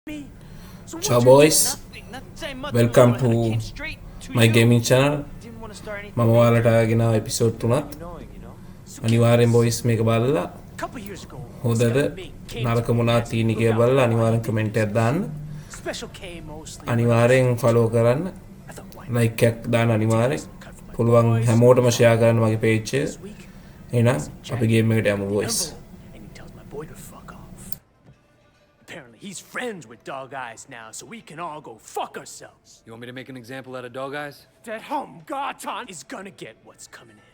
Ciao boys, welcome to my gaming channel. මම ඔයාලට ගෙන එපිසෝඩ් 3ක් අනිවාර්යෙන් boys මේක බලලා හොඳද නරක මොනවද තියෙන්නේ කියලා බලලා අනිවාර්යෙන් කමෙන්ට් එකක් දාන්න. අනිවාර්යෙන් follow කරන්න. like එකක් දාන්න අනිවාර්යෙන්. පුළුවන් හැමෝටම share කරන්න මගේ page එක. එහෙනම් අපි game එකට යමු boys. He's friends with Dog Eyes now, so we can all go fuck ourselves. You want me to make an example out of Dog Eyes? That Garton is gonna get what's coming in.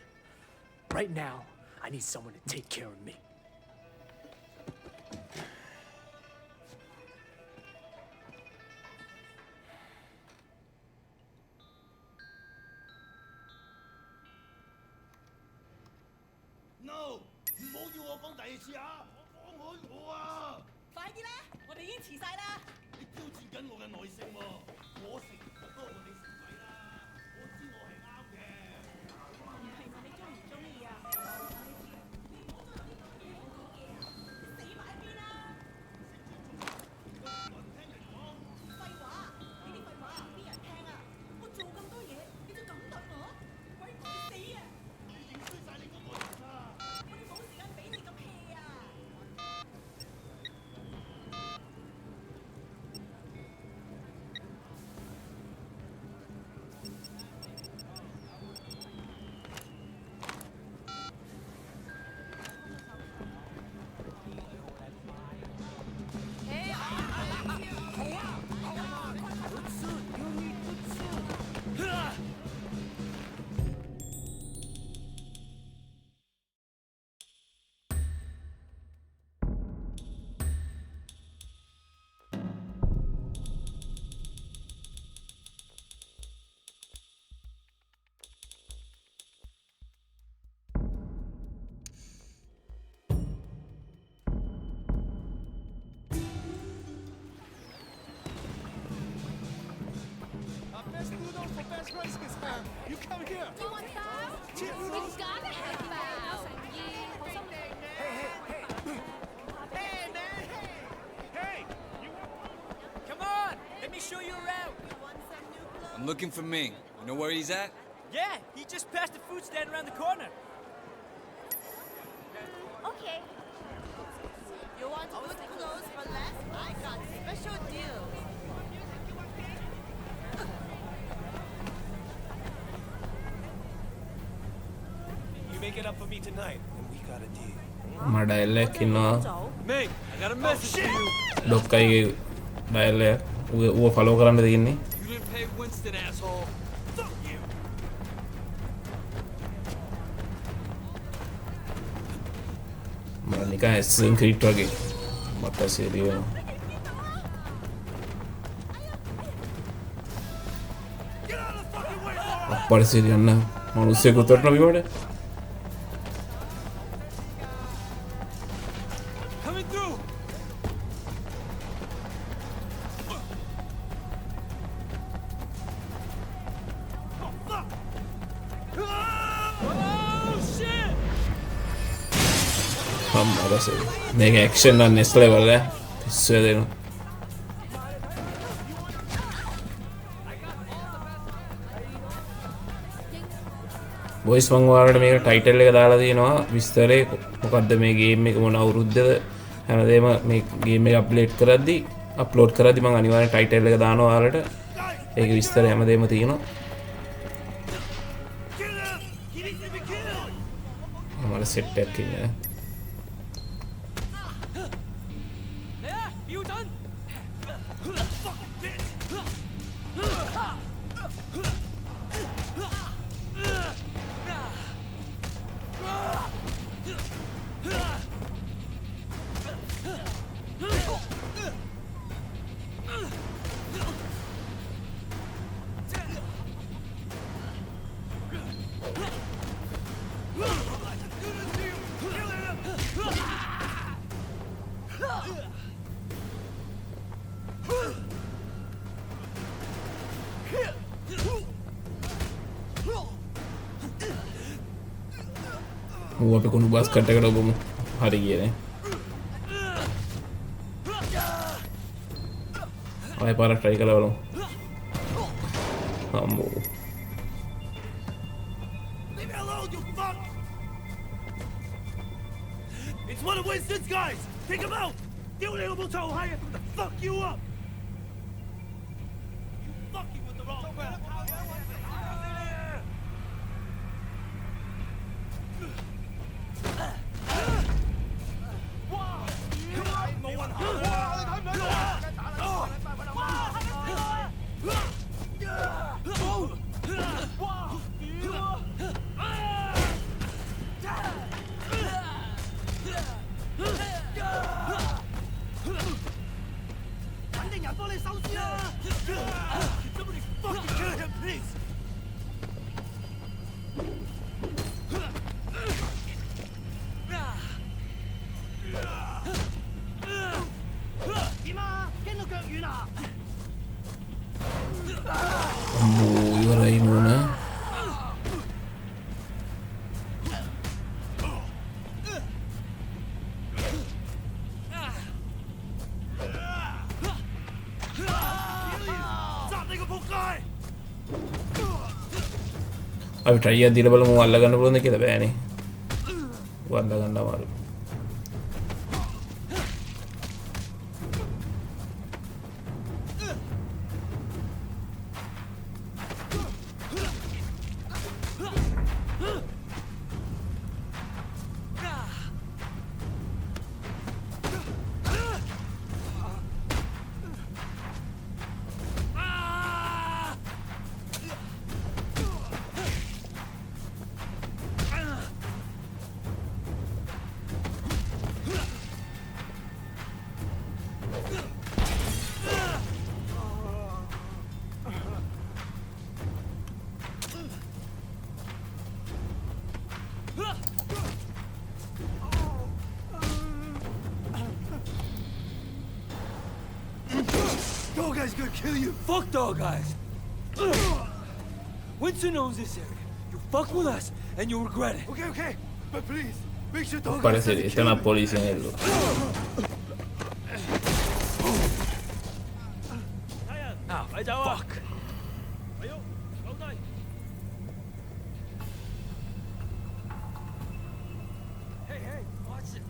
Right now, I need someone to take care of me. No，唔好要我講第二次啊！放開我啊！快啲啦！我哋已經遲晒啦！你挑戰緊我嘅耐性喎，我食就多過你食米啦，我知我係啱嘅。唔係問你中唔中意啊？死埋一邊啦！廢話，你啲廢話邊人聽啊？我做咁多嘢，你就咁對我？鬼鬼死啊！你認衰晒你個愛人啊！我哋冇時間俾你咁 hea 啊！You come here. You want bow? We gotta have bow. Hey, man! Hey! Come on! Let me show you around! I'm looking for Ming. You know where he's at? Yeah, he just passed the food stand around the corner. Okay. You want good clothes for less? I got special deals. You make it up for me tonight, and we got a deal. මම deal එකක් ඉන්නවා Ming, I got a message for you. ඩොක්කයිගේ deal එක ඌව follow කරන්න තියෙන්නේ. You didn't pay Winston, asshole. Fuck you. මම නිකන් ඇස්සෙන් ක්‍රීට් වගේ මට සීරිය Get out of the fucking way, Laura! අප්පර සීරියන්න මිනිස්සෙක් උතරන විවඩ Coming through. Oh, fuck! Oh, shit! අම්මා රසේ මේක ඇක්ෂන් නම් නෙක්ස්ට් ලෙවල් ඈ පිස්සුව දෙනවා වොයිස් මං ඔයාලට මේක ටයිටල් එක දාලා තියෙනවා විස්තරේ මොකද්ද මේ ගේම් එක මොන අවුරුද්දද හැමදේම මේ ගේම් එක අප්ලෝඩ් කරද්දි මං අනිවාර්යෙන් ටයිටල් එක දානවා ඔයාලට ඒක විස්තරය හැමදේම තියෙනවා Kill him! He needs to be killed! මම සෙට් එකක් ඉන්නේ Yeah, you done? Fucking bitch! ඌ අපි කුණු බස් කට් එකට ඔබමු හරි ගියනේ ආයෙ පාරක් try කරලා බලමු. අම්මෝ. Leave me alone, you fuck! It's one of Winston's guys! Take him out! The only able to hire him to fuck you up! You fucking with the wrong man! Somebody fucking kill him, please! අම්මෝ ඉවරයි නෝන. අපි try එකක් දීලා බලමු අල්ල ගන්න පුළුවන්ද කියලා. බෑනේ. වන්ද ගන්න අමාරුයි. Dog guy's gonna kill you! Fuck dog eyes! Winston owns this area. You fuck with us, and you'll regret it. Okay, okay, but please, make sure dog Parece que están la policía en el Fuck. Hey, hey, watch it.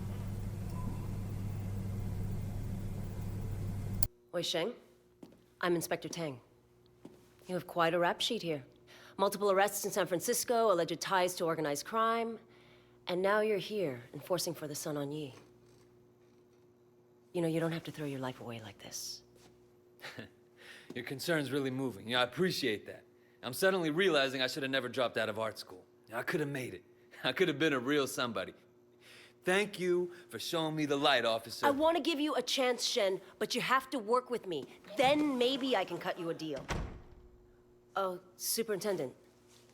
Wei Sheng, I'm Inspector Tang. You have quite a rap sheet here. Multiple arrests in San Francisco, alleged ties to organized crime, and now you're here, enforcing for the Sun On Yi. You know, you don't have to throw your life away like this. Your concern's really moving. I appreciate that. I'm suddenly realizing I should have never dropped out of art school. I could have made it. I could have been a real somebody. Thank you for showing me the light, officer. I want to give you a chance, Shen, but you have to work with me. Then maybe I can cut you a deal. Oh, Superintendent,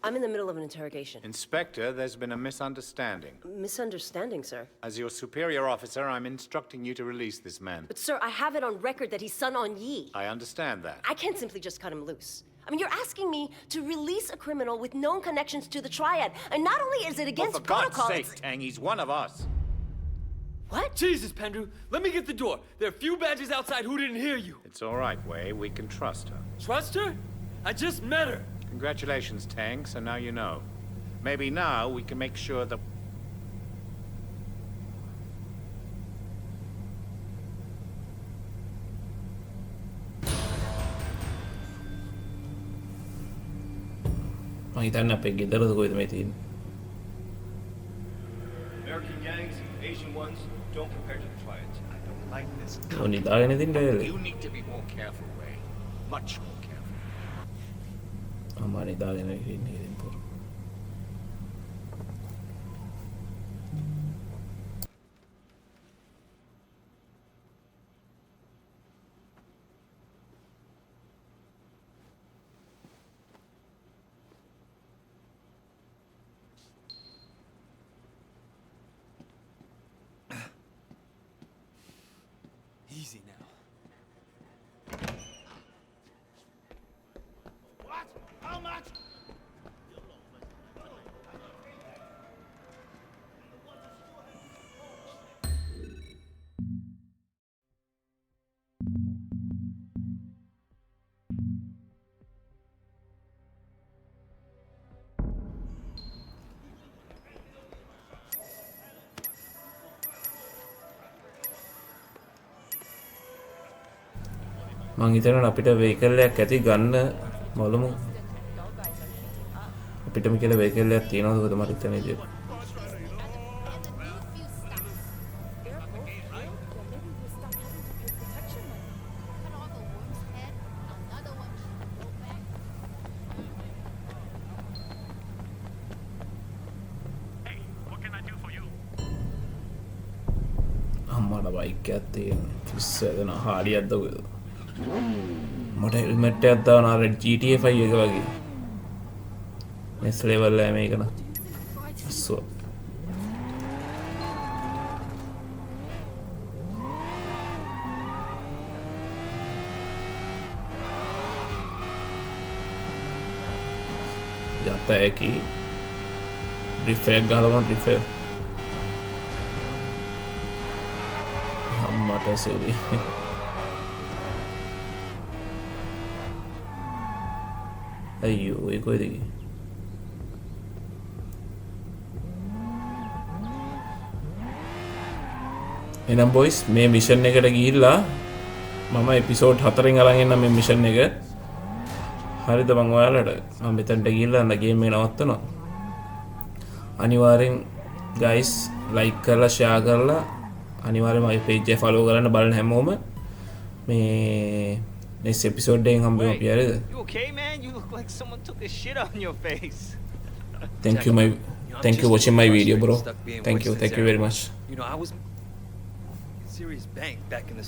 I'm in the middle of an interrogation. Inspector, there's been a misunderstanding. Misunderstanding, sir. As your superior officer, I'm instructing you to release this man. But, sir, I have it on record that he's Sun On Yi. I understand that. I can't simply just cut him loose. I mean, you're asking me to release a criminal with known connections to the Triad, and not only is it against for God's protocol, sake, Tang, he's one of us. What? Jesus, Pendrew, let me get the door. There are a few badges outside who didn't hear you. It's all right, Wei. We can trust her. Trust her? I just met her. Congratulations, Tang, so now you know. Maybe now we can make sure that... මම හිතන්නේ අපේ ගෙදරද කොයිද මේ තියෙන්නේ. American gangs, Asian ones, don't compare to the Triads. I don't like this. ඔය නිදාගෙන ඉතින් ඩේල්. You need to be more careful, Wei. Much more careful. අම්මා නිදාගෙන ඉන්නේ ඉතින් පොර. Easy now. What? How much? මං හිතනවා අපිට වෙහිකල් එකක් ඇති ගන්න බලමු. අපිටම කියලා වෙහිකල් එකක් තියෙනවද කොහොමද මට හිතෙන විදියට. අම්මට බයික් එකක් තියෙනවා. කිස්ස එදන හාඩියක්ද ඔයද? මට හෙල්මට් එකක් දානවා අර GTA 5 එක වගේ. next level එක මේක න. so යත එකි රිෆෙක් ගහලා රිෆෙක් අම්මට සෙවි අයියෝ ඒ කොයිද ගියේ එනම් බොයිස් මේ මිෂන් එකට ගිහිල්ලා මම එපිසෝඩ් 4න් අරන් එන්න මේ මිෂන් එක හරිද මං ඔයාලට මම මෙතනට ගිහිල්ලා අන්න ගේම් එක නවත්තනවා අනිවාර්යෙන් ගයිස් ලයික් කරලා ෂෙයා කරලා අනිවාර්යෙන්ම මගේ page එක follow කරන්න බලන්න හැමෝම මේ next episode එකෙන් හම්බෙමු අපි හරිද You okay, man? You look like someone took a shit on your face. thank you watching my video bro thank you very much You know, I was serious bank back in the